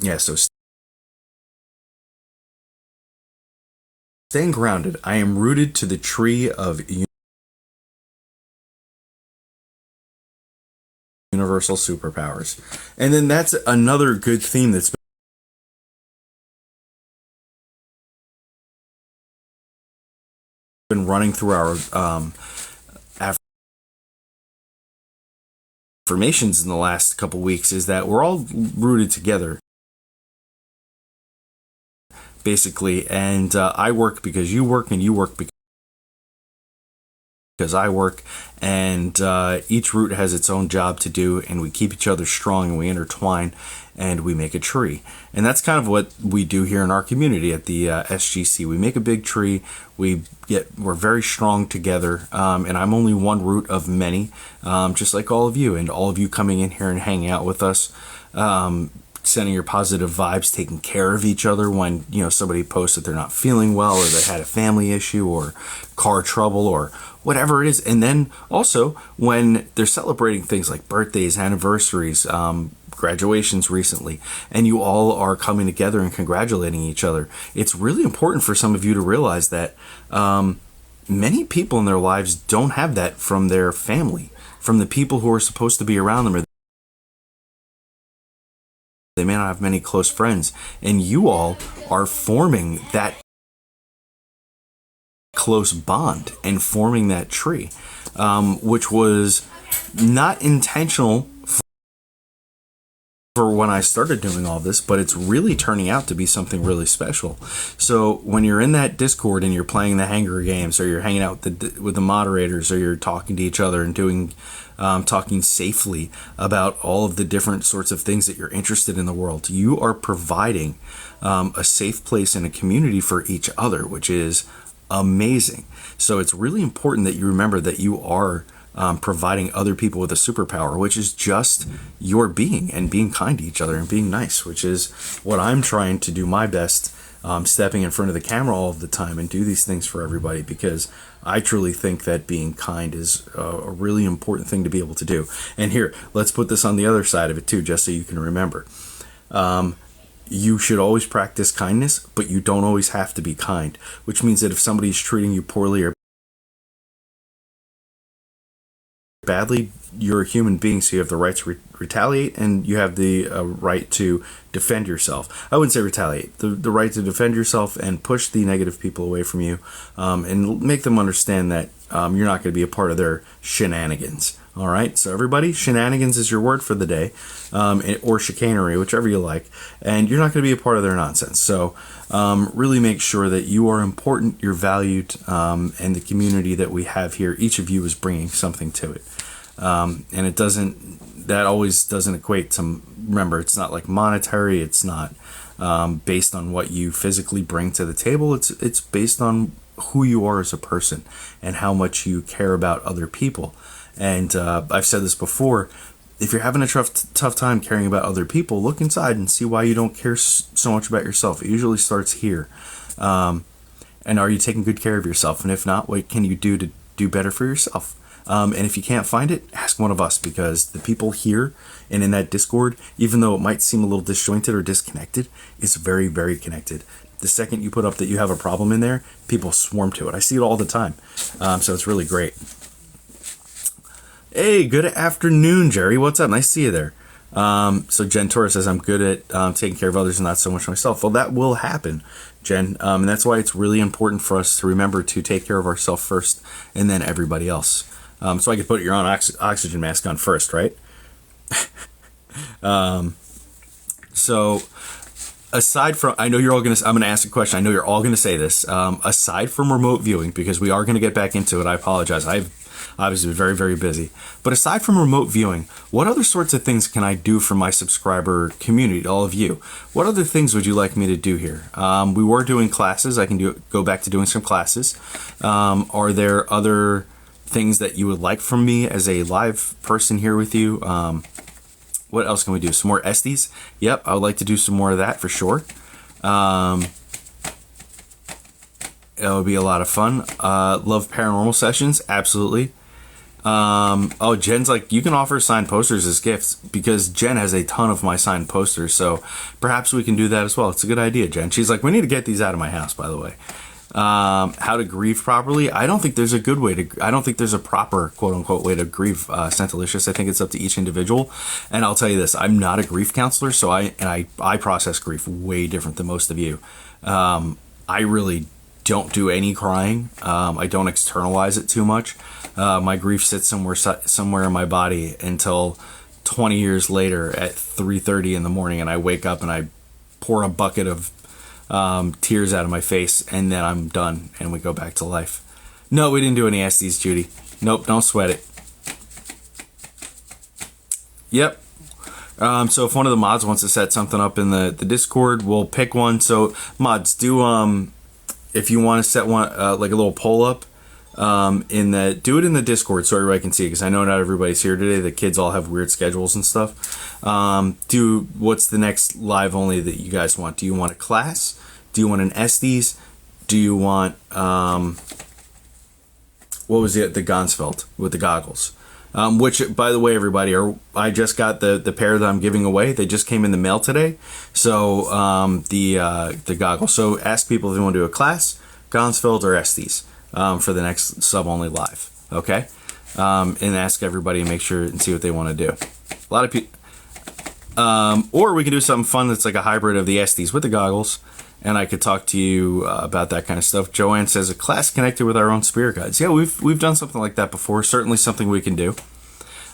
Yeah, so staying grounded. I am rooted to the tree of universal superpowers. And then that's another good theme that's been running through our affirmations in the last couple weeks, is that we're all rooted together, basically. And I work because you work, and you work because I work, and each root has its own job to do, and we keep each other strong, and we intertwine, and we make a tree. And that's kind of what we do here in our community at the SGC. We make a big tree. We're very strong together, and I'm only one root of many, just like all of you, and all of you coming in here and hanging out with us. Sending your positive vibes, taking care of each other when somebody posts that they're not feeling well, or they had a family issue, or car trouble, or whatever it is. And then also when they're celebrating things like birthdays, anniversaries, graduations recently, and you all are coming together and congratulating each other. It's really important for some of you to realize that many people in their lives don't have that from their family, from the people who are supposed to be around them, or they may not have many close friends, and you all are forming that close bond and forming that tree, which was not intentional for when I started doing all this, but it's really turning out to be something really special. So when you're in that Discord and you're playing the Hunger Games, or you're hanging out with the moderators, or you're talking to each other and talking safely about all of the different sorts of things that you're interested in the world, you are providing a safe place and a community for each other, which is amazing. So it's really important that you remember that you are providing other people with a superpower, which is just your being, and being kind to each other, and being nice, which is what I'm trying to do my best, stepping in front of the camera all of the time and do these things for everybody, because I truly think that being kind is a really important thing to be able to do. And here, let's put this on the other side of it too, just so you can remember. You should always practice kindness, but you don't always have to be kind, which means that if somebody's treating you poorly or badly, you're a human being, so you have the right to retaliate, and you have the right to defend yourself. I wouldn't say retaliate, the right to defend yourself and push the negative people away from you, and make them understand that you're not going to be a part of their shenanigans. All right, so everybody, shenanigans is your word for the day, or chicanery, whichever you like, and you're not going to be a part of their nonsense. So really make sure that you are important, you're valued, and the community that we have here, each of you is bringing something to it. And that always doesn't equate to, remember, it's not like monetary, it's not based on what you physically bring to the table, it's based on who you are as a person and how much you care about other people. And I've said this before, if you're having a tough time caring about other people, look inside and see why you don't care so much about yourself. It usually starts here. And are you taking good care of yourself? And if not, what can you do to do better for yourself? And if you can't find it, ask one of us, because the people here and in that Discord, even though it might seem a little disjointed or disconnected, it's very, very connected. The second you put up that you have a problem in there, people swarm to it. I see it all the time. So it's really great. Hey, good afternoon, Jerry. What's up? Nice to see you there. So Jen Torres says, I'm good at taking care of others and not so much myself. Well, that will happen, Jen. And that's why it's really important for us to remember to take care of ourselves first and then everybody else. So I could put your own oxygen mask on first, right? So aside from, I know you're all I'm going to ask a question. I know you're all going to say this. Aside from remote viewing, because we are going to get back into it, I apologize. I've obviously been very, very busy. But aside from remote viewing, what other sorts of things can I do for my subscriber community, all of you? What other things would you like me to do here? We were doing classes. I can go back to doing some classes. Are there other things that you would like from me as a live person here with you? What else can we do? Some more Estes? Yep, I would like to do some more of that for sure. It would be a lot of fun. Love paranormal sessions, absolutely. Oh, Jen's like, you can offer signed posters as gifts, because Jen has a ton of my signed posters. So perhaps we can do that as well. It's a good idea, Jen. She's like, we need to get these out of my house, by the way. How to grieve properly. I don't think there's a good way to, I don't think there's a proper quote unquote way to grieve, Santalicious. I think it's up to each individual. And I'll tell you this, I'm not a grief counselor. So I process grief way different than most of you. I really don't do any crying. I don't externalize it too much. My grief sits somewhere in my body until 20 years later at 3:30 in the morning, and I wake up and I pour a bucket of tears out of my face, and then I'm done, and we go back to life. No, we didn't do any SDs, Judy. Nope, don't sweat it. Yep. So if one of the mods wants to set something up in the Discord, we'll pick one. So mods, do if you want to set one like a little poll up do it in the Discord so everybody can see it, because I know not everybody's here today. The kids all have weird schedules and stuff. What's the next live only that you guys want? Do you want a class? Do you want an Estes? Do you want what was it, the Gonsfeld with the goggles? Which, by the way, everybody, I just got the pair that I'm giving away. They just came in the mail today. So the goggles. So ask people if they want to do a class, Gonsfeld, or Estes for the next sub only live. Okay, and ask everybody and make sure and see what they want to do. A lot of people, or we can do something fun that's like a hybrid of the Estes with the goggles. And I could talk to you about that kind of stuff. Joanne says, a class connected with our own spirit guides. Yeah, we've done something like that before. Certainly something we can do.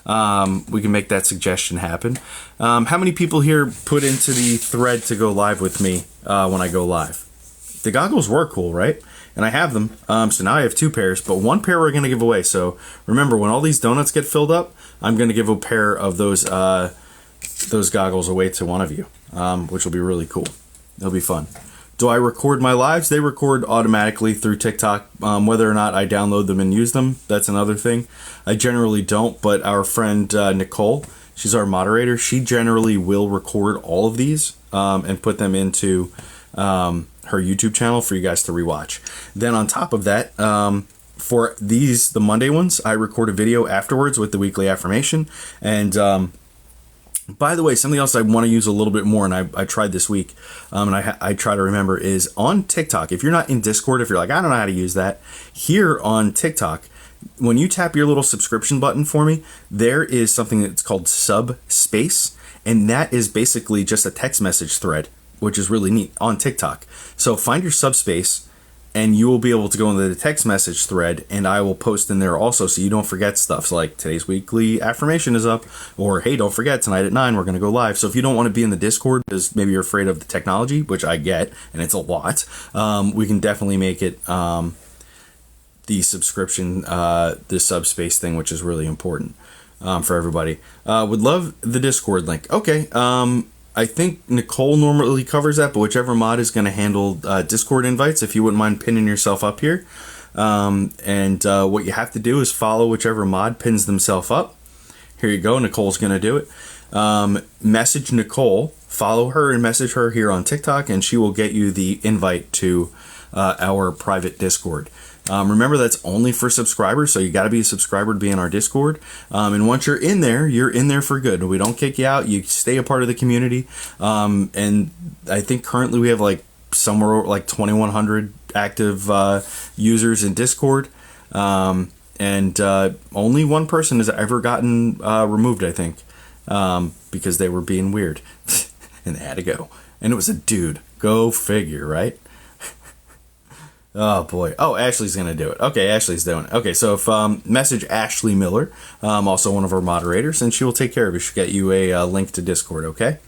We can make that suggestion happen. How many people here put into the thread to go live with me when I go live? The goggles were cool, right? And I have them. So now I have 2 pairs, but 1 pair we're going to give away. So remember, when all these donuts get filled up, I'm going to give a pair of those goggles away to one of you, which will be really cool. It'll be fun. Do I record my lives? They record automatically through TikTok. Whether or not I download them and use them, that's another thing. I generally don't, but our friend Nicole, she's our moderator, she generally will record all of these and put them into her YouTube channel for you guys to rewatch. Then on top of that, for these, the Monday ones, I record a video afterwards with the weekly affirmation. And by the way, something else I want to use a little bit more, and I tried this week, and I try to remember, is on TikTok. If you're not in Discord, if you're like, I don't know how to use that, here on TikTok, when you tap your little subscription button for me, there is something that's called Subspace, and that is basically just a text message thread, which is really neat on TikTok. So find your Subspace, and you will be able to go into the text message thread, and I will post in there also so you don't forget stuff. So like, today's weekly affirmation is up, or hey, don't forget, tonight at 9 we're going to go live. So if you don't want to be in the Discord because maybe you're afraid of the technology, which I get, and it's a lot, we can definitely make it the subscription, the Subspace thing, which is really important for everybody. Would love the Discord link. Okay, I think Nicole normally covers that, but whichever mod is going to handle Discord invites, if you wouldn't mind pinning yourself up here. What you have to do is follow whichever mod pins themselves up. Here you go. Nicole's going to do it. Message Nicole, follow her and message her here on TikTok, and she will get you the invite to our private Discord. Remember, that's only for subscribers, so you got to be a subscriber to be in our Discord. And once you're in there for good. We don't kick you out. You stay a part of the community. And I think currently we have like somewhere like 2,100 active users in Discord. And only one person has ever gotten removed, I think, because they were being weird. And they had to go. And it was a dude. Go figure, right? Oh boy. Oh, Ashley's gonna do it. Okay, Ashley's doing it. Okay, so if message Ashley Miller, also one of our moderators, and she will take care of it. She'll get you a link to Discord. Okay.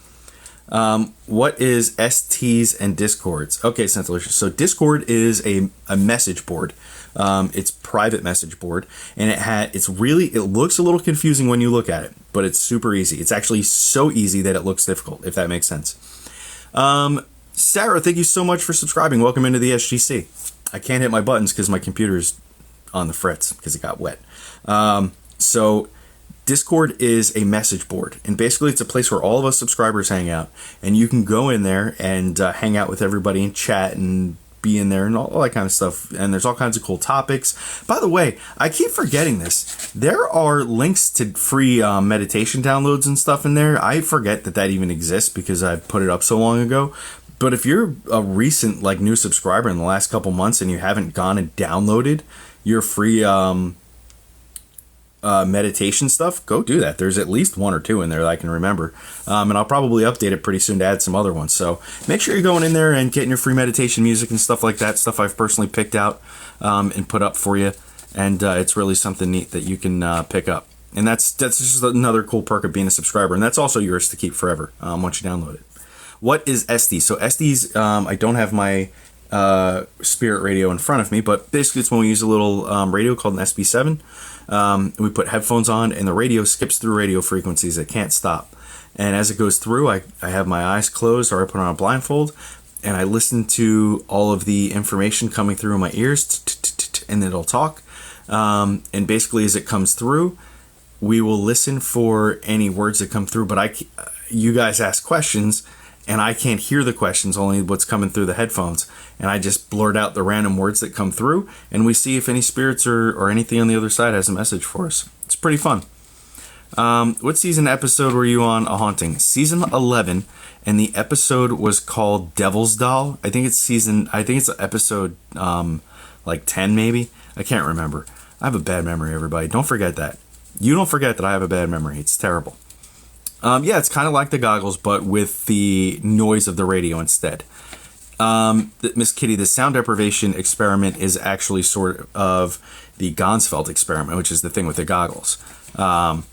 What is STs and Discords? Okay, Santalicious. So Discord is a message board. It's private message board, and it looks a little confusing when you look at it, but it's super easy. It's actually so easy that it looks difficult, if that makes sense. Sarah, thank you so much for subscribing. Welcome into the SGC. I can't hit my buttons because my computer's on the fritz because it got wet. So Discord is a message board, and basically it's a place where all of us subscribers hang out, and you can go in there and hang out with everybody and chat and be in there and all that kind of stuff. And there's all kinds of cool topics. By the way, I keep forgetting this. There are links to free meditation downloads and stuff in there. I forget that even exists because I put it up so long ago. But if you're a recent like new subscriber in the last couple months and you haven't gone and downloaded your free meditation stuff, go do that. There's at least one or two in there that I can remember. And I'll probably update it pretty soon to add some other ones. So make sure you're going in there and getting your free meditation music and stuff like that. Stuff I've personally picked out and put up for you. And it's really something neat that you can pick up. And that's just another cool perk of being a subscriber. And that's also yours to keep forever once you download it. What is SD? So SD's, I don't have my Spirit radio in front of me, but basically it's when we use a little radio called an SB7. We put headphones on and the radio skips through radio frequencies. It can't stop. And as it goes through, I have my eyes closed or I put on a blindfold and I listen to all of the information coming through in my ears and it'll talk. And basically as it comes through, we will listen for any words that come through, but you guys ask questions and I can't hear the questions, only what's coming through the headphones. And I just blurt out the random words that come through, and we see if any spirits or anything on the other side has a message for us. It's pretty fun. What season episode were you on a haunting? Season 11, and the episode was called Devil's Doll. I think it's episode like 10 maybe. I can't remember. I have a bad memory, everybody. Don't forget that. You don't forget that I have a bad memory. It's terrible. Yeah, it's kind of like the goggles, but with the noise of the radio instead. Miss Kitty, the sound deprivation experiment is actually sort of the Gonsfeld experiment, which is the thing with the goggles. Oh,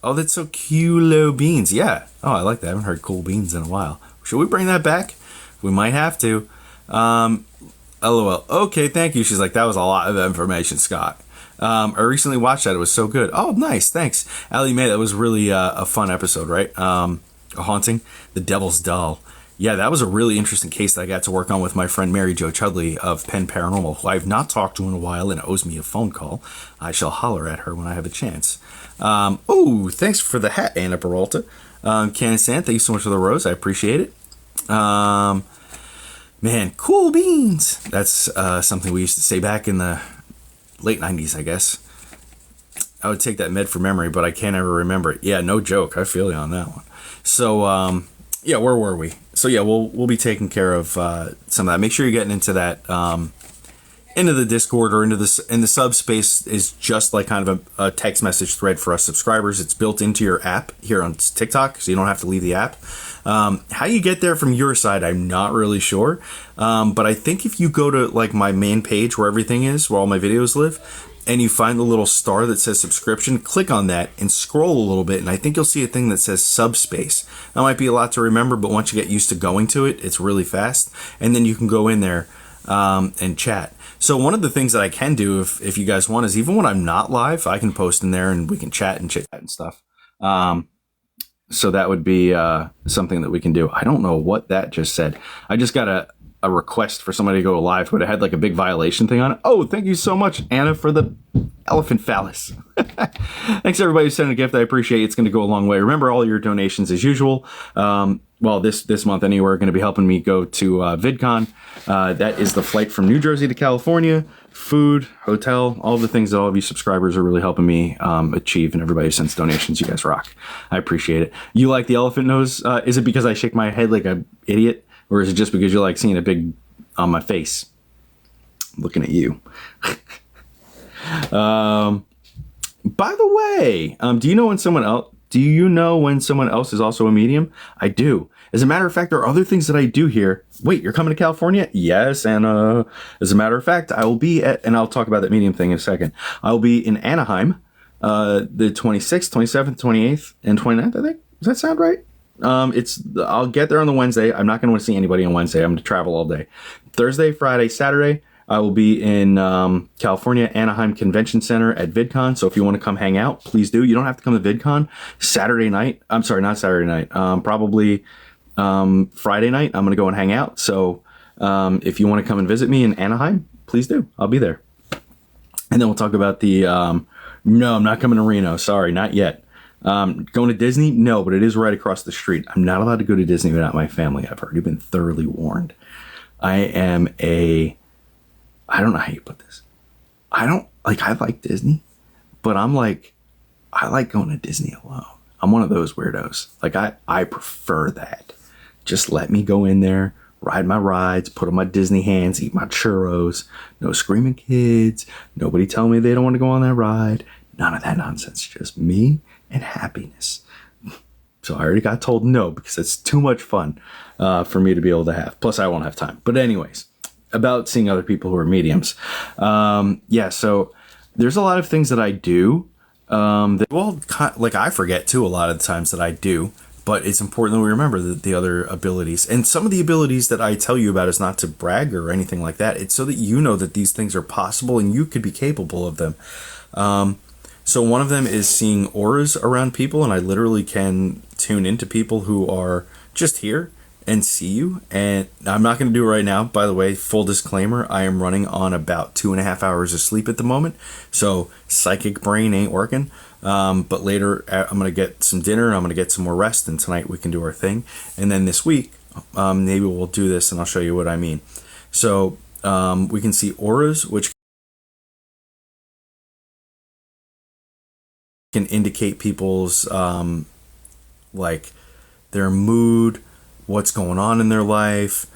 that's so cute, beans. Yeah. Oh, I like that. I haven't heard cool beans in a while. Should we bring that back? We might have to. LOL. Okay, thank you. She's like, that was a lot of information, Scott. I recently watched that. It was so good. Oh, nice. Thanks. Allie Mae, that was really a fun episode, right? A haunting. The Devil's Doll. Yeah, that was a really interesting case that I got to work on with my friend Mary Jo Chudley of Penn Paranormal, who I've not talked to in a while and owes me a phone call. I shall holler at her when I have a chance. Oh, thanks for the hat, Anna Peralta. Cannon Sand, thank you so much for the rose. I appreciate it. Man, cool beans. That's something we used to say back in the late 90s, I guess. I would take that med for memory, but I can't ever remember it. Yeah, no joke. I feel you on that one. So, yeah, where were we? So, yeah, we'll be taking care of some of that. Make sure you're getting into that, into the Discord or into the subspace is just like kind of a text message thread for us subscribers. It's built into your app here on TikTok, so you don't have to leave the app. How you get there from your side, I'm not really sure. But I think if you go to like my main page where everything is, where all my videos live, and you find the little star that says subscription, click on that and scroll a little bit, and I think you'll see a thing that says subspace. That might be a lot to remember, but once you get used to going to it, it's really fast. And then you can go in there and chat. So one of the things that I can do, if you guys want, is even when I'm not live, I can post in there and we can chat and chit chat and stuff. So that would be something that we can do. I don't know what that just said. I just got a request for somebody to go live, but it had like a big violation thing on it. Oh, thank you so much, Anna, for the elephant phallus. Thanks everybody who sent a gift. I appreciate it. It's going to go a long way. Remember all your donations as usual. Well, this month anyway, are going to be helping me go to VidCon. That is the flight from New Jersey to California, food, hotel, all the things that all of you subscribers are really helping me achieve, and everybody who sends donations. You guys rock. I appreciate it. You like the elephant nose? Is it because I shake my head like an idiot? Or is it just because you like seeing a big on my face? Looking at you. By the way, do you know when someone else is also a medium? I do. As a matter of fact, there are other things that I do here. Wait, you're coming to California? Yes, and as a matter of fact, I will be at, and I'll talk about that medium thing in a second. I'll be in Anaheim, the 26th, 27th, 28th, and 29th, I think. Does that sound right? I'll get there on the Wednesday. I'm not going to see anybody on Wednesday. I'm going to travel all day. Thursday, Friday, Saturday, I will be in California, Anaheim Convention Center at VidCon. So if you want to come hang out, please do. You don't have to come to VidCon. Saturday night. I'm sorry, not Saturday night. Probably Friday night. I'm going to go and hang out. So if you want to come and visit me in Anaheim, please do. I'll be there. And then we'll talk about the... no, I'm not coming to Reno. Sorry, not yet. Going to Disney? No, but it is right across the street. I'm not allowed to go to Disney without my family. I've already been thoroughly warned. I am a, I don't know how you put this. I like Disney, but I'm like, I like going to Disney alone. I'm one of those weirdos. Like I prefer that. Just let me go in there, ride my rides, put on my Disney hands, eat my churros. No screaming kids. Nobody tell me they don't want to go on that ride. None of that nonsense. Just me and happiness. So I already got told no because it's too much fun for me to be able to have. Plus, I won't have time. But anyways, about seeing other people who are mediums. So there's a lot of things that I do. I forget too a lot of the times that I do. But it's important that we remember the other abilities. And some of the abilities that I tell you about is not to brag or anything like that. It's so that you know that these things are possible and you could be capable of them. So one of them is seeing auras around people. And I literally can tune into people who are just here and see you. And I'm not going to do it right now. By the way, full disclaimer, I am running on about 2.5 hours of sleep at the moment. So psychic brain ain't working. But later I'm going to get some dinner and I'm going to get some more rest, and tonight we can do our thing. And then this week, maybe we'll do this and I'll show you what I mean. So, we can see auras, which can indicate people's, like their mood, what's going on in their life,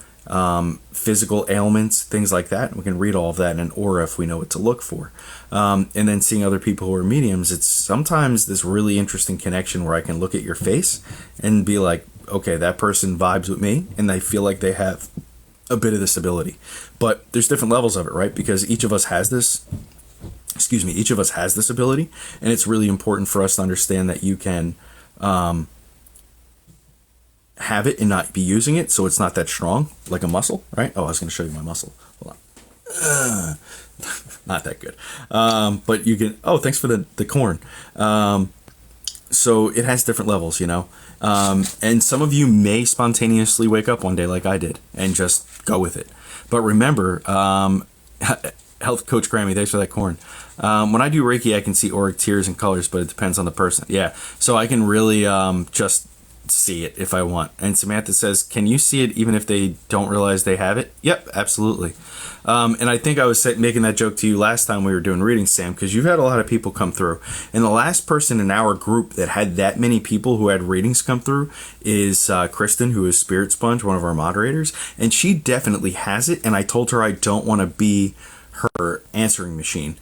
physical ailments, things like that. We can read all of that in an aura if we know what to look for. And then seeing other people who are mediums, it's sometimes this really interesting connection where I can look at your face and be like, okay, that person vibes with me and I feel like they have a bit of this ability. But there's different levels of it, right? Because each of us has this ability, and it's really important for us to understand that you can have it and not be using it, so it's not that strong, like a muscle, right? Oh, I was going to show you my muscle. Hold on. Not that good. But you can, thanks for the corn. So it has different levels, you know? And some of you may spontaneously wake up one day like I did and just go with it. But remember, Health Coach Grammy, thanks for that corn. When I do Reiki, I can see auric tears and colors, but it depends on the person. Yeah, so I can really just see it if I want. And Samantha says, can you see it even if they don't realize they have it? Yep, absolutely. And I think I was making that joke to you last time we were doing readings, Sam, because you've had a lot of people come through. And the last person in our group that had that many people who had readings come through is Kristen, who is Spirit Sponge, one of our moderators. And she definitely has it. And I told her I don't want to be her answering machine.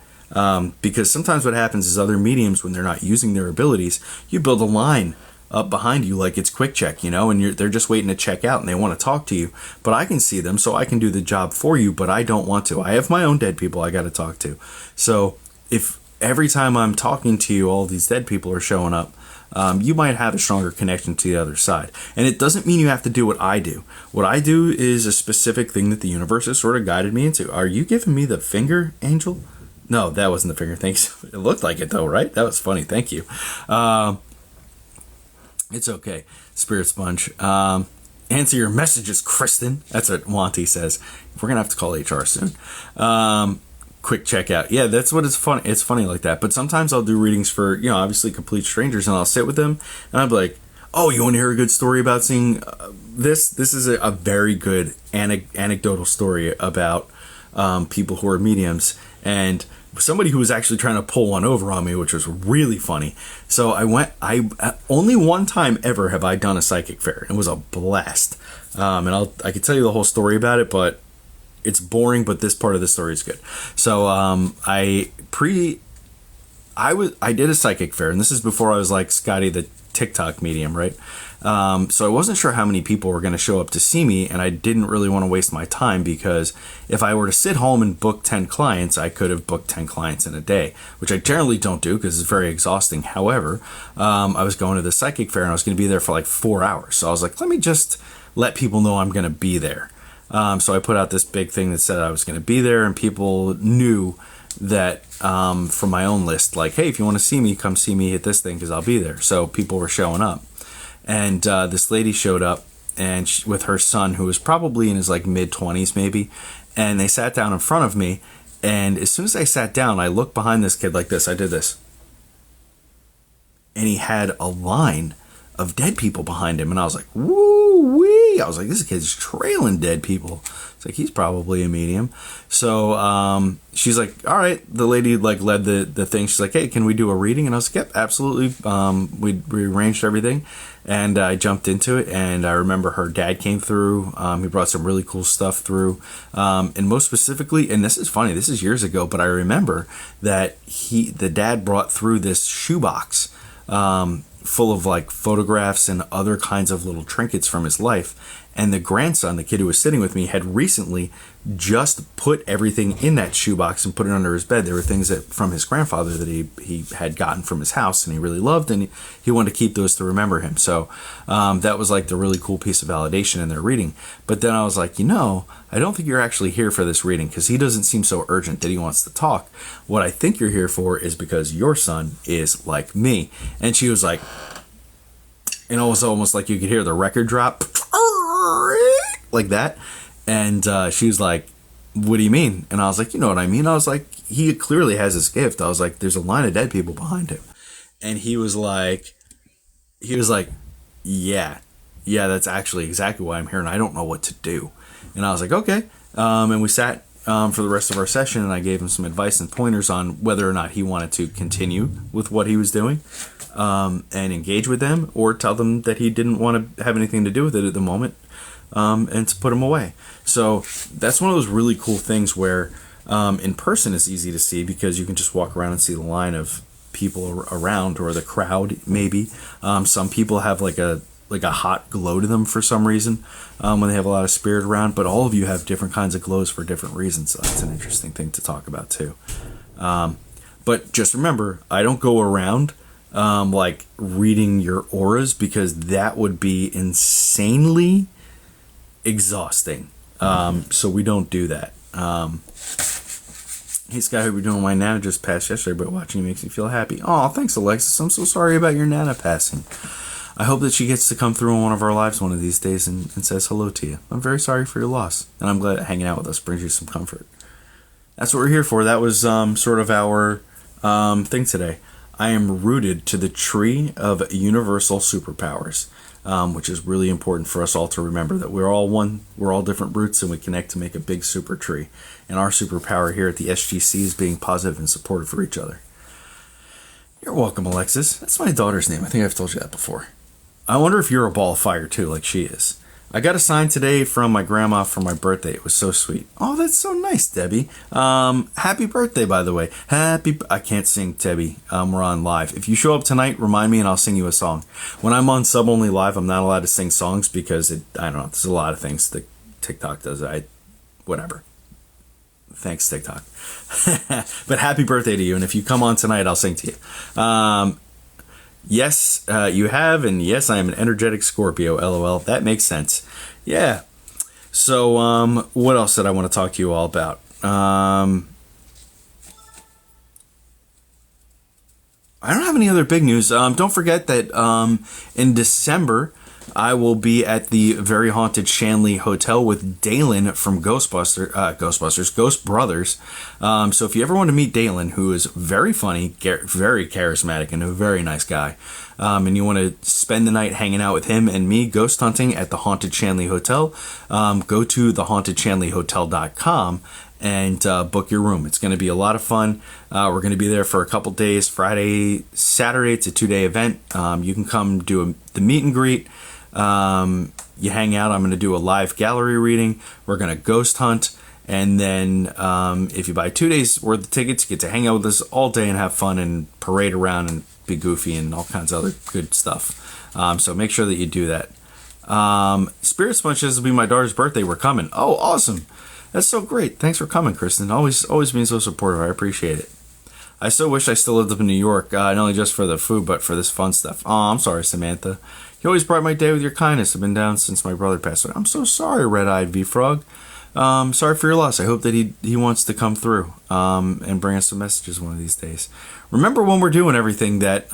Because sometimes what happens is other mediums, when they're not using their abilities, you build a line up behind you like it's quick check, you know, and they're just waiting to check out and they want to talk to you. But I can see them, so I can do the job for you, but I don't want to. I have my own dead people I got to talk to. So if every time I'm talking to you, all these dead people are showing up, you might have a stronger connection to the other side. And it doesn't mean you have to do what I do. What I do is a specific thing that the universe has sort of guided me into. Are you giving me the finger, Angel? No, that wasn't the finger. Thanks. It looked like it though, right? That was funny. Thank you. It's okay, Spirit Sponge. Answer your messages, Kristen. That's what Wanty says. We're gonna have to call HR soon. Quick checkout. Yeah, that's what it's funny. It's funny like that. But sometimes I'll do readings for, you know, obviously complete strangers, and I'll sit with them, and I'll be like, "Oh, you want to hear a good story about seeing this? This is a very good anecdotal story about people who are mediums." And somebody who was actually trying to pull one over on me, which was really funny. So I only one time ever have I done a psychic fair. It was a blast. And I could tell you the whole story about it, but it's boring, but this part of the story is good. So, I did a psychic fair, and this is before I was like Scotty, the TikTok medium, right? So I wasn't sure how many people were going to show up to see me, and I didn't really want to waste my time, because if I were to sit home and book 10 clients, I could have booked 10 clients in a day, which I generally don't do because it's very exhausting. However, I was going to the psychic fair and I was going to be there for like 4 hours. So I was like, let me just let people know I'm going to be there. So I put out this big thing that said I was going to be there, and people knew that from my own list, like, hey, if you want to see me, come see me at this thing because I'll be there. So people were showing up. And this lady showed up, and with her son, who was probably in his like mid-20s maybe, and they sat down in front of me. And as soon as I sat down, I looked behind this kid like this. I did this. And he had a line of dead people behind him. And I was like, woo wee. I was like, this kid's trailing dead people. It's like, he's probably a medium. So she's like, all right. The lady like led the thing. She's like, hey, can we do a reading? And I was like, yep, absolutely. We arranged everything. And I jumped into it. And I remember her dad came through. He brought some really cool stuff through. And most specifically, and this is funny, this is years ago, but I remember that the dad brought through this shoebox full of like photographs and other kinds of little trinkets from his life. And the grandson, the kid who was sitting with me, had recently just put everything in that shoebox and put it under his bed. There were things from his grandfather that he had gotten from his house and he really loved, and he wanted to keep those to remember him. So that was like the really cool piece of validation in their reading. But then I was like, I don't think you're actually here for this reading, because he doesn't seem so urgent that he wants to talk. What I think you're here for is because your son is like me. And she was like, and it was almost like you could hear the record drop like that. And she was like, what do you mean? And I was like, you know what I mean? I was like, he clearly has this gift. I was like, there's a line of dead people behind him. And he was like, yeah, that's actually exactly why I'm here, and I don't know what to do. And I was like, okay. And we sat for the rest of our session, and I gave him some advice and pointers on whether or not he wanted to continue with what he was doing and engage with them, or tell them that he didn't want to have anything to do with it at the moment, and to put him away. So that's one of those really cool things where in person it's easy to see, because you can just walk around and see the line of people around, or the crowd maybe. Some people have like a hot glow to them for some reason when they have a lot of spirit around, but all of you have different kinds of glows for different reasons. So that's an interesting thing to talk about too. But just remember, I don't go around like reading your auras, because that would be insanely exhausting. So we don't do that. Hey Scott, hope you're doing. My Nana just passed yesterday, but watching you makes me feel happy. Oh, thanks Alexis. I'm so sorry about your Nana passing. I hope that she gets to come through in one of our lives one of these days and says hello to you. I'm very sorry for your loss, and I'm glad that hanging out with us brings you some comfort. That's what we're here for. That was sort of our thing today. I am rooted to the tree of universal superpowers, which is really important for us all to remember, that we're all one, we're all different roots, and we connect to make a big super tree. And our superpower here at the SGC is being positive and supportive for each other. You're welcome, Alexis. That's my daughter's name. I think I've told you that before. I wonder if you're a ball of fire too, like she is. I got a sign today from my grandma for my birthday. It was so sweet. Oh, that's so nice, Debbie. Happy birthday, by the way. I can't sing, Debbie. We're on live. If you show up tonight, remind me and I'll sing you a song. When I'm on Sub Only Live, I'm not allowed to sing songs because I don't know. There's a lot of things that TikTok does. Whatever. Thanks, TikTok. But happy birthday to you. And if you come on tonight, I'll sing to you. Yes, you have, and yes, I am an energetic Scorpio, LOL. That makes sense. Yeah. So, what else did I want to talk to you all about? I don't have any other big news. Don't forget that in December, I will be at the very haunted Shanley Hotel with Dalen from Ghost Brothers. So if you ever want to meet Dalen, who is very funny, very charismatic, and a very nice guy, and you want to spend the night hanging out with him and me ghost hunting at the Haunted Shanley Hotel, go to thehauntedShanleyHotel.com and book your room. It's going to be a lot of fun. We're going to be there for a couple days, Friday, Saturday. It's a 2-day event. You can come do the meet and greet. You hang out. I'm going to do a live gallery reading. We're going to ghost hunt. And then if you buy 2 days worth of tickets, you get to hang out with us all day and have fun and parade around and be goofy and all kinds of other good stuff. So make sure that you do that. Spirit Sponge says, will be my daughter's birthday. We're coming. Oh, awesome. That's so great. Thanks for coming, Kristen. Always being so supportive. I appreciate it. I so wish I still lived up in New York, not only just for the food, but for this fun stuff. Oh, I'm sorry, Samantha. You always brighten my day with your kindness. I've been down since my brother passed away. I'm so sorry, Red-Eyed V-Frog. Sorry for your loss. I hope that he wants to come through and bring us some messages one of these days. Remember when we're doing everything that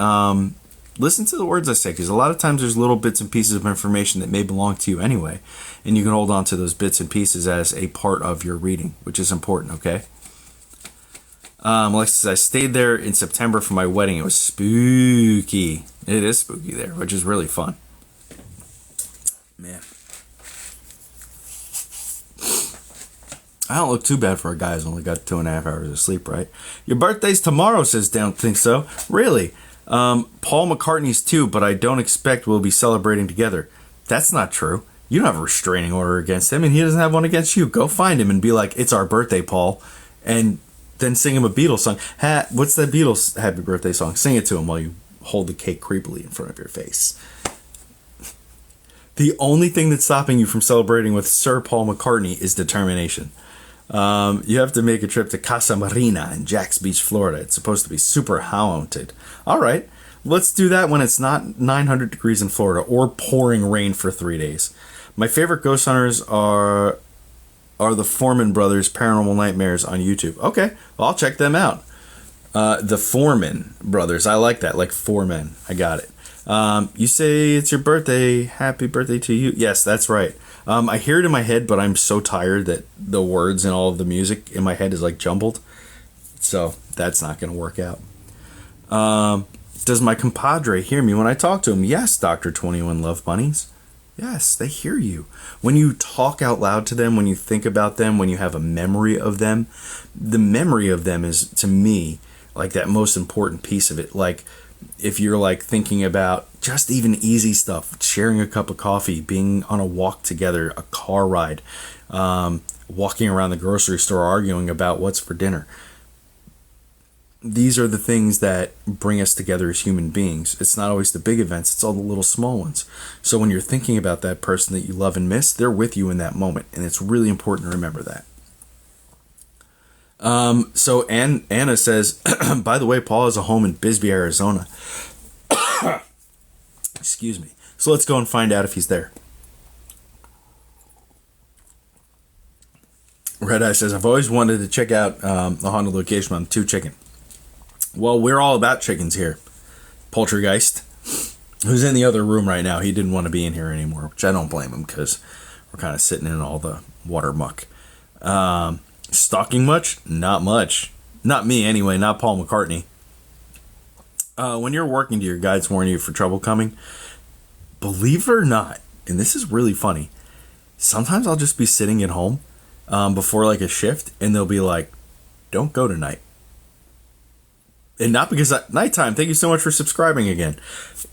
listen to the words I say, because a lot of times there's little bits and pieces of information that may belong to you anyway, and you can hold on to those bits and pieces as a part of your reading, which is important, okay? Alexis, I stayed there in September for my wedding. It was spooky. It is spooky there, which is really fun. Man. I don't look too bad for a guy who's only got 2.5 hours of sleep, right? Your birthday's tomorrow, says Don't Think So. Really? Paul McCartney's too, but I don't expect we'll be celebrating together. That's not true. You don't have a restraining order against him, and he doesn't have one against you. Go find him and be like, it's our birthday, Paul. And then sing him a Beatles song. What's that Beatles happy birthday song? Sing it to him while you hold the cake creepily in front of your face. The only thing that's stopping you from celebrating with Sir Paul McCartney is determination. You have to make a trip to Casa Marina in Jax Beach, Florida. It's supposed to be super haunted. All right, let's do that when it's not 900 degrees in Florida or pouring rain for 3 days. My favorite ghost hunters are the Foreman Brothers Paranormal Nightmares on YouTube. Okay, well, I'll check them out. The Foreman Brothers. I like that. Like foremen. I got it. You say it's your birthday. Happy birthday to you. Yes, that's right. I hear it in my head, but I'm so tired that the words and all of the music in my head is like jumbled. So that's not going to work out. Does my compadre hear me when I talk to him? Yes, Dr. 21 Love Bunnies. Yes, they hear you. When you talk out loud to them, when you think about them, when you have a memory of them, the memory of them is, to me, like that most important piece of it. Like, if you're like thinking about just even easy stuff, sharing a cup of coffee, being on a walk together, a car ride, walking around the grocery store, arguing about what's for dinner. These are the things that bring us together as human beings. It's not always the big events, it's all the little small ones. So when you're thinking about that person that you love and miss, they're with you in that moment. And it's really important to remember that. So Anna says, by the way, Paul has a home in Bisbee, Arizona. Excuse me. So let's go and find out if he's there. Red Eye says, I've always wanted to check out the haunted location on 2 Chicken. Well, we're all about chickens here. Poltergeist, who's in the other room right now, he didn't want to be in here anymore, which I don't blame him because we're kind of sitting in all the water muck. Stalking much? Not much. Not me anyway, not Paul McCartney. When you're working, do your guides warn you for trouble coming? Believe it or not, and this is really funny, sometimes I'll just be sitting at home before like a shift, and they'll be like, don't go tonight. And not because nighttime, thank you so much for subscribing again.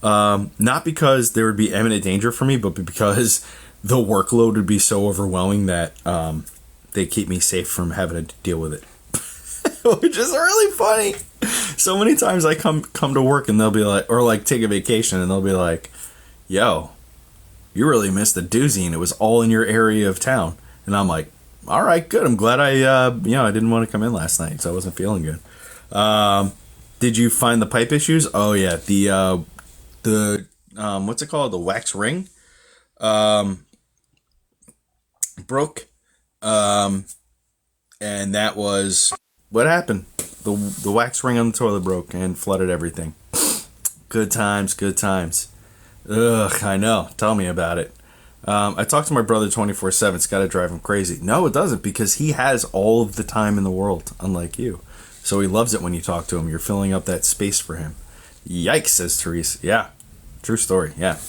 Not because there would be imminent danger for me, but because the workload would be so overwhelming that they keep me safe from having to deal with it. Which is really funny. So many times I come to work and they'll be like, or like take a vacation and they'll be like, yo, you really missed a doozy and it was all in your area of town. And I'm like, all right, good. I'm glad I didn't want to come in last night, so I wasn't feeling good. Did you find the pipe issues? Oh yeah, the what's it called? The wax ring broke. And that was what happened. The wax ring on the toilet broke and flooded everything. Good times, good times. Ugh, I know. Tell me about it. I talk to my brother 24/7. It's got to drive him crazy. No, it doesn't, because he has all of the time in the world, unlike you. So he loves it when you talk to him. You're filling up that space for him. Yikes, says Therese. Yeah, true story. Yeah.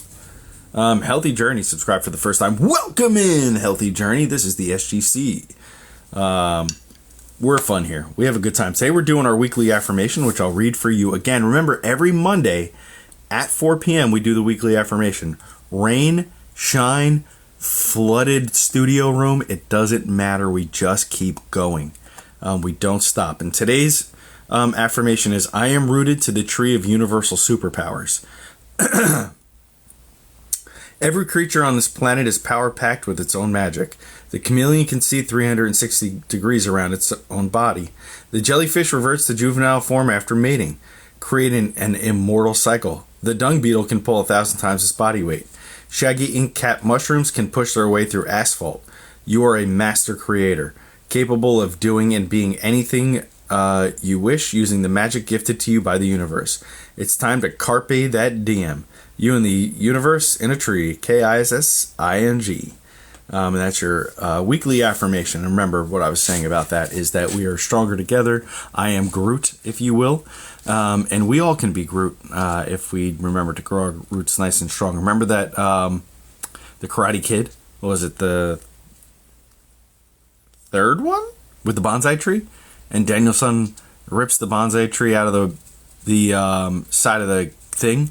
Healthy Journey, subscribe for the first time. Welcome in, Healthy Journey. This is the SGC. We're fun here. We have a good time. Today we're doing our weekly affirmation, which I'll read for you. Again, remember, every Monday at 4 p.m. we do the weekly affirmation. Rain, shine, flooded studio room, it doesn't matter. We just keep going. We don't stop. And today's affirmation is, I am rooted to the tree of universal superpowers. Every creature on this planet is power-packed with its own magic. The chameleon can see 360 degrees around its own body. The jellyfish reverts to juvenile form after mating, creating an immortal cycle. The dung beetle can pull 1,000 times its body weight. Shaggy ink-capped mushrooms can push their way through asphalt. You are a master creator, capable of doing and being anything you wish using the magic gifted to you by the universe. It's time to carpe that diem. You and the universe in a tree. Kissing. And that's your weekly affirmation. And remember, what I was saying about that is that we are stronger together. I am Groot, if you will. And we all can be Groot if we remember to grow our roots nice and strong. Remember that the Karate Kid? What was it, the third one? With the bonsai tree? And Danielson rips the bonsai tree out of the side of the thing,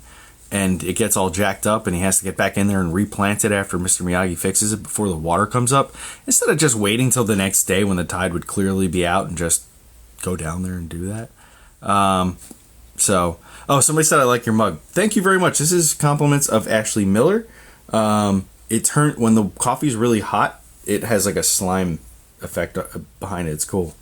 and it gets all jacked up, and he has to get back in there and replant it after Mr. Miyagi fixes it before the water comes up, instead of just waiting till the next day when the tide would clearly be out and just go down there and do that. Somebody said I like your mug. Thank you very much. This is compliments of Ashley Miller. When the coffee's really hot, it has like a slime effect behind it. It's cool.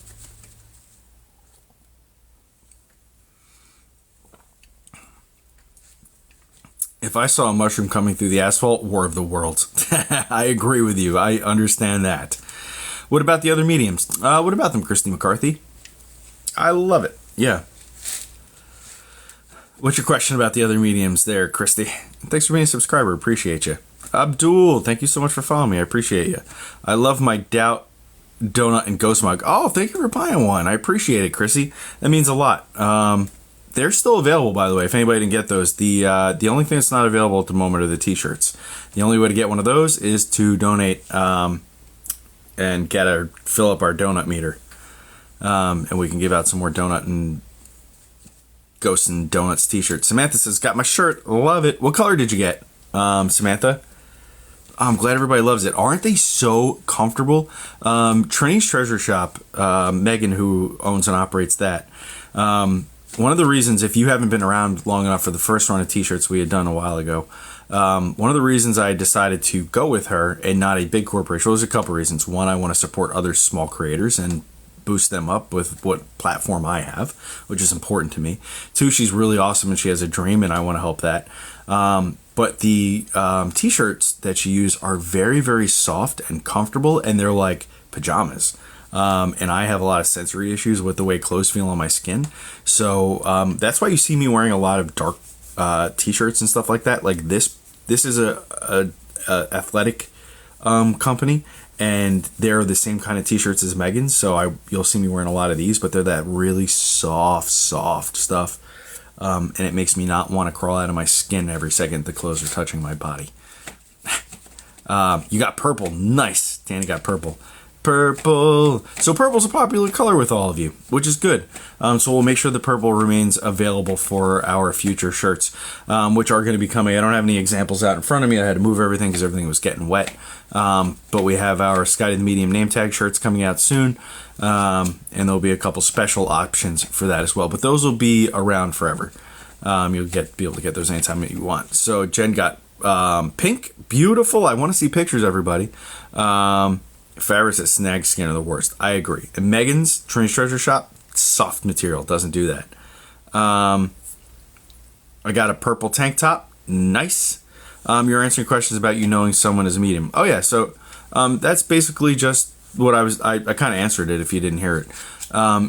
If I saw a mushroom coming through the asphalt, War of the Worlds. I agree with you. I understand that. What about the other mediums? What about them, Christy McCarthy? I love it. Yeah. What's your question about the other mediums there, Christy? Thanks for being a subscriber. Appreciate you. Abdul, thank you so much for following me. I appreciate you. I love my Doubt Donut and Ghost Mug. Oh, thank you for buying one. I appreciate it, Chrissy. That means a lot. They're still available, by the way, if anybody didn't get those. The only thing that's not available at the moment are the t-shirts. The only way to get one of those is to donate and fill up our donut meter. And we can give out some more donut and Ghosts and Donuts t-shirts. Samantha says, got my shirt. Love it. What color did you get, Samantha? I'm glad everybody loves it. Aren't they so comfortable? Trini's Treasure Shop, Megan, who owns and operates that, one of the reasons, if you haven't been around long enough for the first run of t-shirts we had done a while ago, one of the reasons I decided to go with her and not a big corporation, well, there's a couple reasons. One, I want to support other small creators and boost them up with what platform I have, which is important to me. Two, she's really awesome and she has a dream and I want to help that. But the t-shirts that she uses are very, very soft and comfortable, and they're like pajamas. And I have a lot of sensory issues with the way clothes feel on my skin. So that's why you see me wearing a lot of dark t-shirts and stuff like that. Like this is a athletic company, and they're the same kind of t-shirts as Megan's. So you'll see me wearing a lot of these, but they're that really soft stuff. And it makes me not want to crawl out of my skin every second the clothes are touching my body. You got purple. Nice. Danny got purple. Purple. So purple's a popular color with all of you, which is good. So we'll make sure the purple remains available for our future shirts, which are going to be coming. I don't have any examples out in front of me. I had to move everything because everything was getting wet. But we have our Scotty the Medium name tag shirts coming out soon. And there'll be a couple special options for that as well. But those will be around forever. You'll be able to get those anytime you want. So Jen got pink. Beautiful. I want to see pictures, everybody. Fabrics at Snag Skin are the worst. I agree. And Megan's Trini's Treasure Shop, soft material. Doesn't do that. I got a purple tank top. Nice. You're answering questions about you knowing someone is a medium. Oh, yeah. So that's basically just what I kind of answered it if you didn't hear it.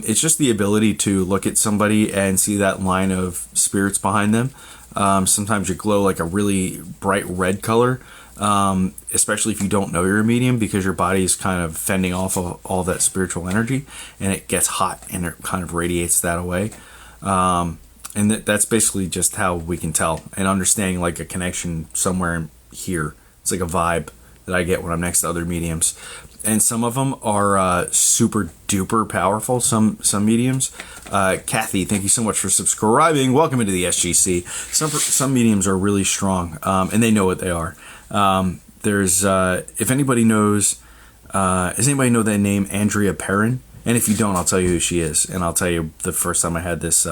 It's just the ability to look at somebody and see that line of spirits behind them. Sometimes you glow like a really bright red color. Especially if you don't know you're a medium, because your body is kind of fending off of all that spiritual energy, and it gets hot and it kind of radiates that away. And that's basically just how we can tell, and understanding like a connection somewhere here. It's like a vibe that I get when I'm next to other mediums. And some of them are super duper powerful. Some mediums. Kathy, thank you so much for subscribing. Welcome into the SGC. Some mediums are really strong, and they know what they are. There's if anybody knows, does anybody know the name Andrea Perrin? And if you don't, I'll tell you who she is, and I'll tell you the first time I had this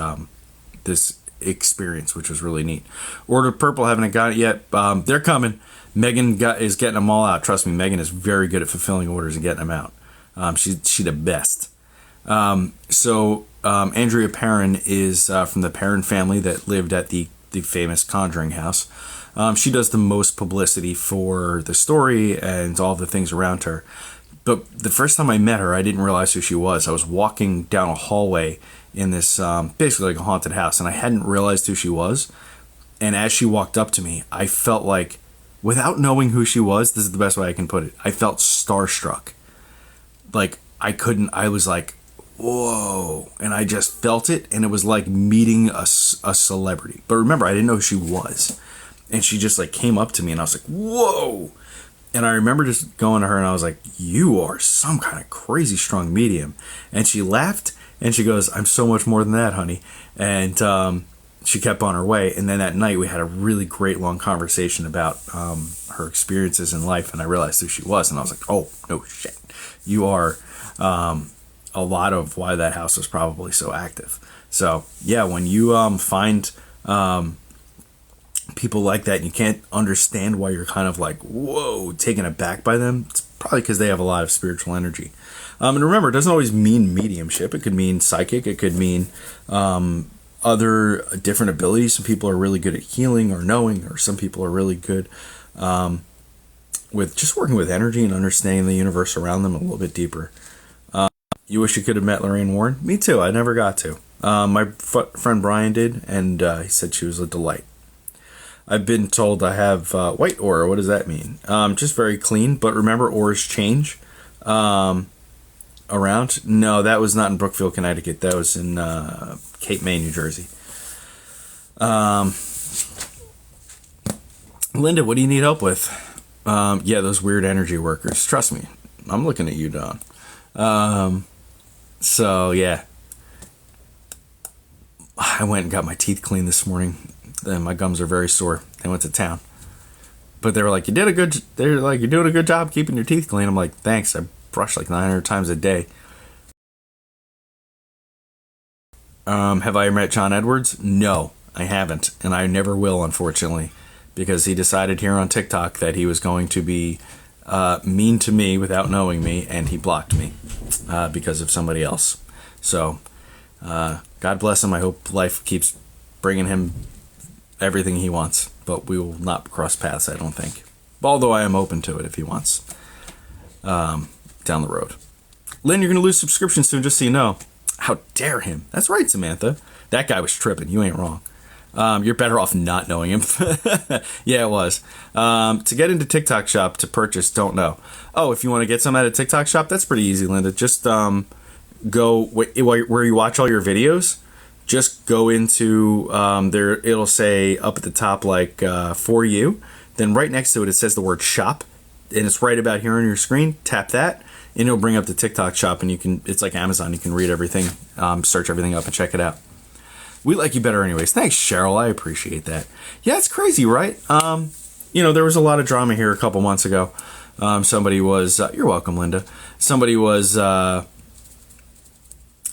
this experience, which was really neat. Ordered purple, haven't got it yet. They're coming. Megan is getting them all out. Trust me, Megan is very good at fulfilling orders and getting them out. She's the best. Andrea Perrin is from the Perrin family that lived at the famous Conjuring house. She does the most publicity for the story and all the things around her. But the first time I met her, I didn't realize who she was. I was walking down a hallway in this basically like a haunted house, and I hadn't realized who she was. And as she walked up to me, I felt like without knowing who she was, this is the best way I can put it. I felt starstruck. Like, I was like, whoa. And I just felt it, and it was like meeting a celebrity. But remember, I didn't know who she was. And she just like came up to me, and I was like, whoa. And I remember just going to her, and I was like, you are some kind of crazy strong medium. And she laughed, and she goes, I'm so much more than that, honey. And she kept on her way. And then that night, we had a really great long conversation about her experiences in life. And I realized who she was. And I was like, oh, no shit. You are a lot of why that house was probably so active. So, yeah, when you find people like that and you can't understand why you're kind of like, whoa, taken aback by them, it's probably because they have a lot of spiritual energy. And remember, it doesn't always mean mediumship. It could mean psychic. It could mean other different abilities. Some people are really good at healing or knowing, or some people are really good with just working with energy and understanding the universe around them a little bit deeper. You wish you could have met Lorraine Warren? Me too. I never got to. My friend Brian did, and he said she was a delight. I've been told I have white aura. What does that mean? Just very clean. But remember, auras change around. No, that was not in Brookfield, Connecticut. That was in Cape May, New Jersey. Linda, what do you need help with? Yeah, those weird energy workers. Trust me, I'm looking at you, Don. So, yeah. I went and got my teeth cleaned this morning. And my gums are very sore. I went to town. But they were like, you're doing a good job keeping your teeth clean. I'm like, thanks. I brush like 900 times a day. Have I ever met John Edwards? No, I haven't. And I never will, unfortunately. Because he decided here on TikTok that he was going to be mean to me without knowing me. And he blocked me because of somebody else. So, God bless him. I hope life keeps bringing him everything he wants, but we will not cross paths, I don't think. Although I am open to it if he wants down the road. Lynn, you're going to lose subscriptions soon, just so you know. How dare him? That's right, Samantha. That guy was tripping. You ain't wrong. You're better off not knowing him. Yeah, it was. To get into TikTok Shop to purchase, don't know. Oh, if you want to get some at a TikTok Shop, that's pretty easy, Linda. Just go where you watch all your videos. Just go into there. It'll say up at the top like for you. Then right next to it, it says the word shop, and it's right about here on your screen. Tap that, and it'll bring up the TikTok Shop, and you can. It's like Amazon. You can read everything, search everything up, and check it out. We like you better, anyways. Thanks, Cheryl. I appreciate that. Yeah, it's crazy, right? There was a lot of drama here a couple months ago. Somebody was. You're welcome, Linda. Somebody was.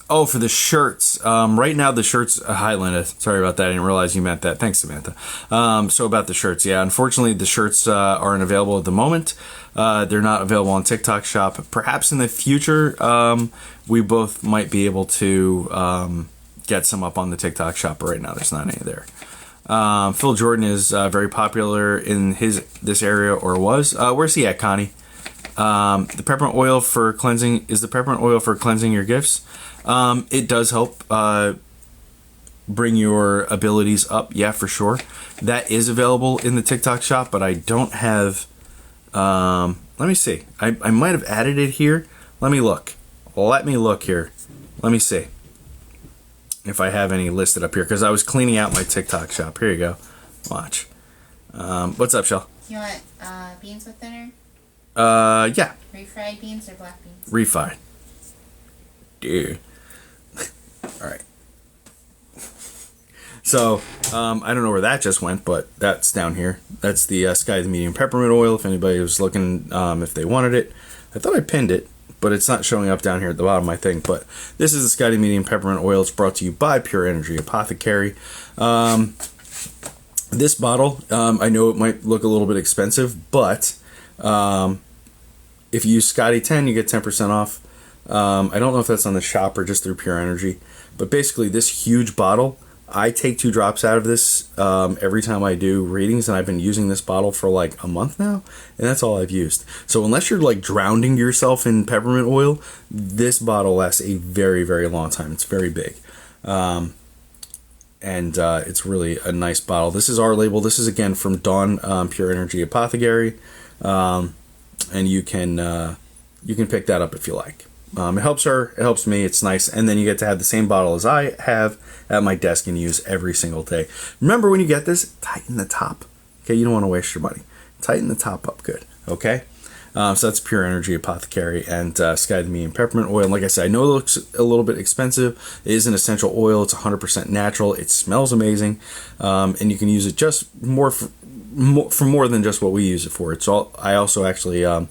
Oh, for the shirts. Right now, the shirts... hi, Linda. Sorry about that. I didn't realize you meant that. Thanks, Samantha. So about the shirts. Yeah, unfortunately, the shirts aren't available at the moment. They're not available on TikTok Shop. Perhaps in the future, we both might be able to get some up on the TikTok Shop. But right now, there's not any there. Phil Jordan is very popular in this area, or was. Where's he at, Connie? The peppermint oil for cleansing... Is the peppermint oil for cleansing your gifts? It does help bring your abilities up. Yeah, for sure. That is available in the TikTok Shop, but I don't have... let me see. I might have added it here. Let me look. Let me look here. Let me see if I have any listed up here, because I was cleaning out my TikTok Shop. Here you go. Watch. What's up, Shell? You want beans with dinner? Yeah. Refried beans or black beans? Refried. Dude. All right. So, I don't know where that just went, but that's down here. That's the Sky the Medium Peppermint Oil, if anybody was looking, if they wanted it. I thought I pinned it, but it's not showing up down here at the bottom, I think. But this is the Sky the Medium Peppermint Oil. It's brought to you by Pure Energy Apothecary. This bottle, I know it might look a little bit expensive, but if you use Scotty 10, you get 10% off. I don't know if that's on the shop or just through Pure Energy, but basically this huge bottle, I take 2 drops out of this every time I do readings, and I've been using this bottle for like a month now, and that's all I've used. So unless you're like drowning yourself in peppermint oil, this bottle lasts a very, very long time. It's very big. and it's really a nice bottle. This is our label. This is again from Dawn Pure Energy Apothecary, and you can pick that up if you like. It helps her, it helps me, it's nice, and then you get to have the same bottle as I have at my desk and use every single day. Remember, when you get this, tighten the top. Okay, you don't want to waste your money. Tighten the top up good. Okay. So that's Pure Energy Apothecary and Sky the Medium Peppermint Oil. And like I said, I know it looks a little bit expensive. It is an essential oil. It's 100% natural. It smells amazing, and you can use it just for more than just what we use it for. It's all. I also actually have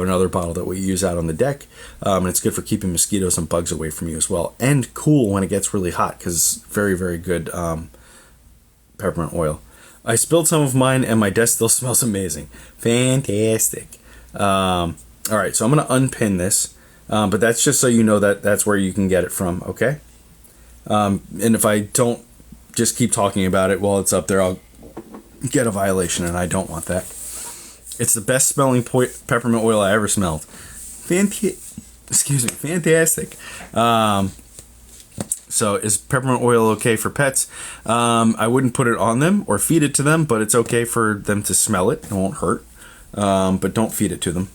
another bottle that we use out on the deck, and it's good for keeping mosquitoes and bugs away from you as well, and cool when it gets really hot because very, very good peppermint oil. I spilled some of mine, and my desk still smells amazing. Fantastic. All right, so I'm going to unpin this, but that's just so you know that that's where you can get it from, okay? And if I don't just keep talking about it while it's up there, I'll get a violation, and I don't want that. It's the best smelling peppermint oil I ever smelled. Fantastic. So is peppermint oil okay for pets? I wouldn't put it on them or feed it to them, but it's okay for them to smell it. It won't hurt. But don't feed it to them.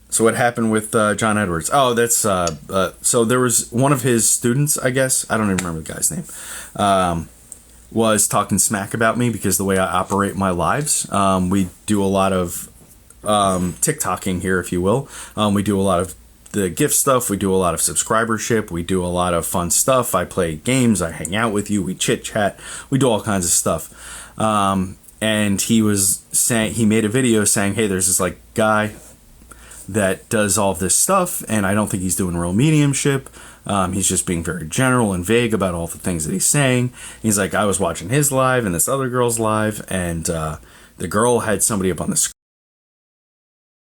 So what happened with John Edwards? Oh, that's so there was one of his students, I guess, I don't even remember the guy's name, was talking smack about me because the way I operate my lives. We do a lot of TikToking here, if you will. We do a lot of the gift stuff. We do a lot of subscribership. We do a lot of fun stuff. I play games. I hang out with you. We chit chat. We do all kinds of stuff. And he was saying, he made a video saying, hey, there's this like guy that does all this stuff, and I don't think he's doing real mediumship. He's just being very general and vague about all the things that he's saying. He's like, I was watching his live and this other girl's live, and the girl had somebody up on the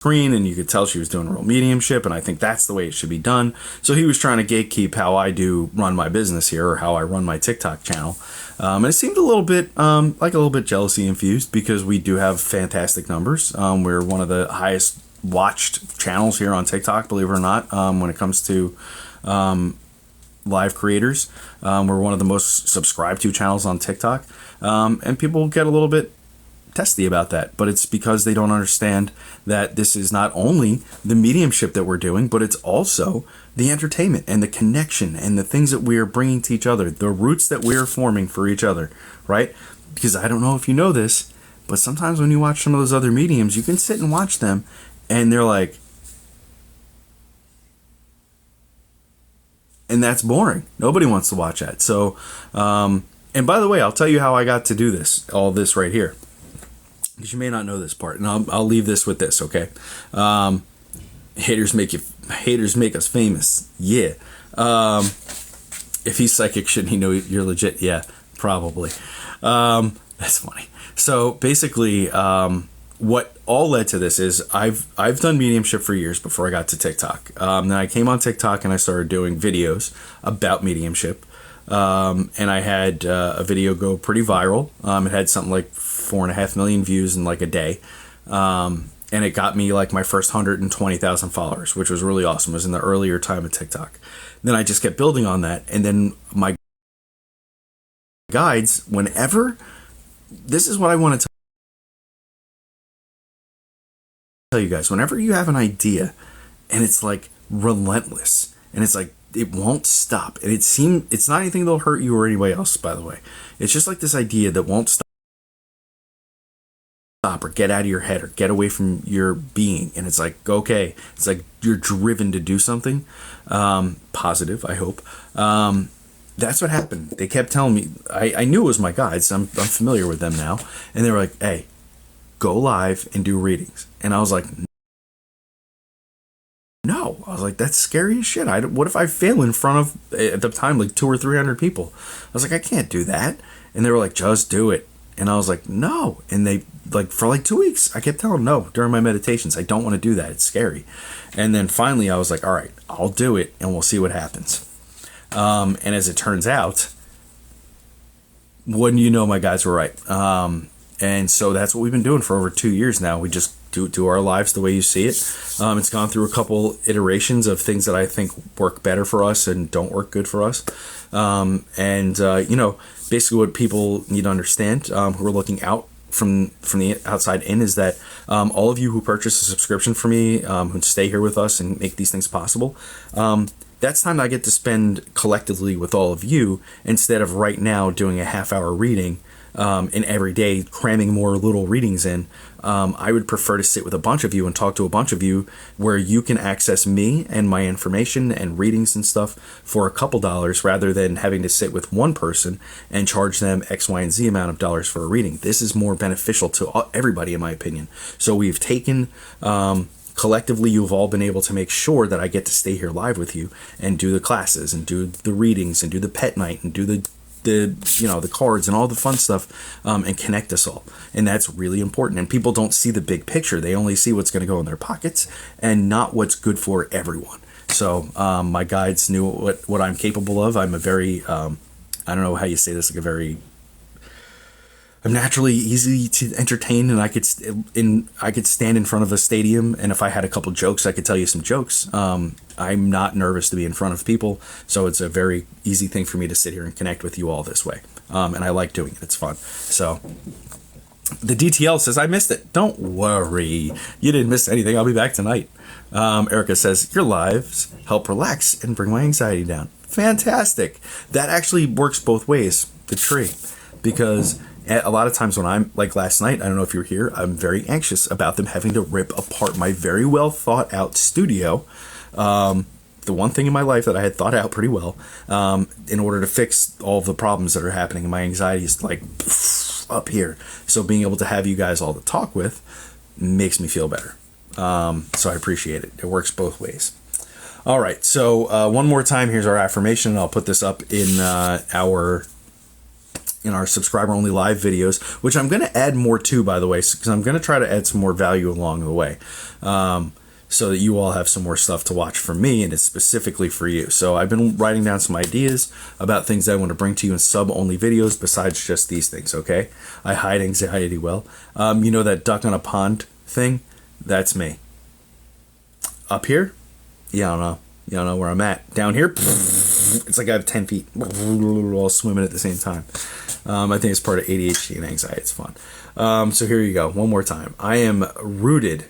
screen, and you could tell she was doing real mediumship, and I think that's the way it should be done. So he was trying to gatekeep how I do run my business here, or how I run my TikTok channel. And it seemed a little bit like a little bit jealousy infused, because we do have fantastic numbers. We're one of the highest watched channels here on TikTok, believe it or not, when it comes to live creators. We're one of the most subscribed to channels on TikTok, and people get a little bit testy about that, but it's because they don't understand that this is not only the mediumship that we're doing, but it's also the entertainment and the connection and the things that we are bringing to each other, the roots that we're forming for each other, right? Because I don't know if you know this, but sometimes when you watch some of those other mediums, you can sit and watch them and they're like, and that's boring. Nobody wants to watch that. So, and by the way, I'll tell you how I got to do this, all this right here, because you may not know this part, and I'll leave this with this, okay? Haters make us famous. Yeah. If he's psychic, shouldn't he know you're legit? Yeah, probably. That's funny. So basically, what all led to this is I've done mediumship for years before I got to TikTok. Then I came on TikTok and I started doing videos about mediumship. And I had a video go pretty viral. It had something like 4.5 million views in like a day. And it got me like my first 120,000 followers, which was really awesome. It was in the earlier time of TikTok. Then I just kept building on that. And then my guides, whenever, this is what I want to tell you guys, whenever you have an idea and it's like relentless and it's like, it won't stop. And it's not anything that'll hurt you or anybody else, by the way. It's just like this idea that won't stop or get out of your head or get away from your being. And it's like, okay, it's like you're driven to do something positive, I hope. That's what happened. They kept telling me, I knew it was my guides. I'm familiar with them now. And they were like, hey, go live and do readings. And I was like, no. I was like, that's scary as shit. What if I fail in front of, at the time, like 200 or 300 people? I was like, I can't do that. And they were like, just do it. And I was like, no. And they, like, for like 2 weeks, I kept telling them no during my meditations. I don't want to do that. It's scary. And then finally I was like, all right, I'll do it and we'll see what happens. And as it turns out, wouldn't you know, my guys were right. And so that's what we've been doing for over 2 years now. We just do our lives the way you see it. It's gone through a couple iterations of things that I think work better for us and don't work good for us. Basically what people need to understand, who are looking out from the outside in, is that all of you who purchase a subscription for me, who stay here with us and make these things possible, that's time that I get to spend collectively with all of you, instead of right now doing a half-hour reading and every day cramming more little readings in. I would prefer to sit with a bunch of you and talk to a bunch of you, where you can access me and my information and readings and stuff for a couple dollars, rather than having to sit with one person and charge them X, Y, and Z amount of dollars for a reading. This is more beneficial to everybody, in my opinion. So we've taken... collectively, you've all been able to make sure that I get to stay here live with you and do the classes and do the readings and do the pet night and do the cards and all the fun stuff, and connect us all. And that's really important. And people don't see the big picture. They only see what's going to go in their pockets and not what's good for everyone. So my guides knew what I'm capable of. I'm a very, I don't know how you say this, I'm naturally easy to entertain, and I could stand in front of a stadium, and if I had a couple jokes, I could tell you some jokes. I'm not nervous to be in front of people, so it's a very easy thing for me to sit here and connect with you all this way. And I like doing it. It's fun. So the DTL says, I missed it. Don't worry. You didn't miss anything. I'll be back tonight. Erica says, your lives help relax and bring my anxiety down. Fantastic. That actually works both ways, the tree, because... a lot of times when I'm, like last night, I don't know if you're here, I'm very anxious about them having to rip apart my very well thought out studio. The one thing in my life that I had thought out pretty well, in order to fix all the problems that are happening. And my anxiety is like up here. So being able to have you guys all to talk with makes me feel better. So I appreciate it. It works both ways. All right. So one more time, here's our affirmation. I'll put this up in our subscriber only live videos, which I'm going to add more to, by the way, because I'm going to try to add some more value along the way, so that you all have some more stuff to watch from me, and it's specifically for you. So I've been writing down some ideas about things that I want to bring to you in sub only videos besides just these things. Okay, I hide anxiety well. That duck on a pond thing, that's me. Up here, I don't know where I'm at. Down here, it's like I have 10 feet all swimming at the same time. I think it's part of ADHD and anxiety. It's fun. So here you go. One more time. I am rooted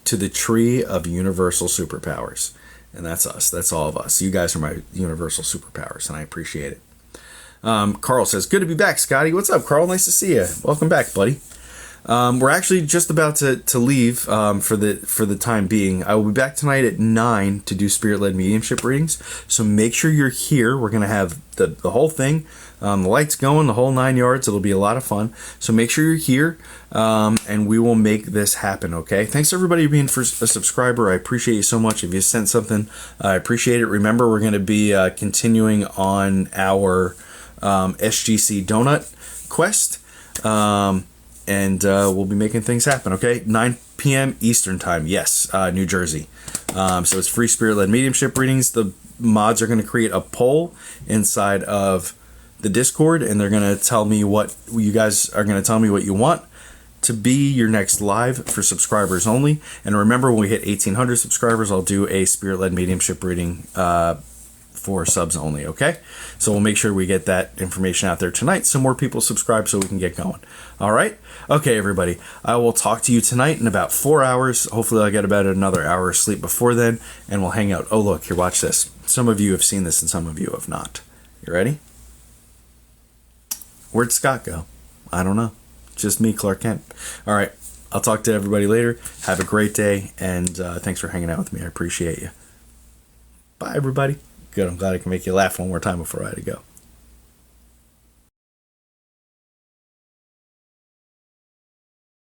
to the tree of universal superpowers. And that's us. That's all of us. You guys are my universal superpowers, and I appreciate it. Carl says, good to be back, Scotty. What's up, Carl? Nice to see you. Welcome back, buddy. We're actually just about to leave for the time being. I will be back tonight at 9 to do spirit-led mediumship readings. So make sure you're here. We're going to have the whole thing, the lights going, the whole 9 yards. It'll be a lot of fun. So make sure you're here, and we will make this happen, okay? Thanks, everybody, for being a subscriber. I appreciate you so much. If you sent something, I appreciate it. Remember, we're going to be continuing on our SGC donut quest. And we'll be making things happen, okay? 9 p.m. Eastern Time, yes, New Jersey. So it's free spirit-led mediumship readings. The mods are going to create a poll inside of the Discord, and they're going to tell me what you guys are going to tell me what you want to be your next live for subscribers only. And remember, when we hit 1,800 subscribers, I'll do a spirit-led mediumship reading for subs only, okay? So we'll make sure we get that information out there tonight so more people subscribe so we can get going. All right? Okay, everybody. I will talk to you tonight in about 4 hours. Hopefully I'll get about another hour of sleep before then, and we'll hang out. Oh, look, here, watch this. Some of you have seen this and some of you have not. You ready? Where'd Scott go? I don't know. Just me, Clark Kent. All right. I'll talk to everybody later. Have a great day, and thanks for hanging out with me. I appreciate you. Bye, everybody. Good. I'm glad I can make you laugh one more time before I had to go.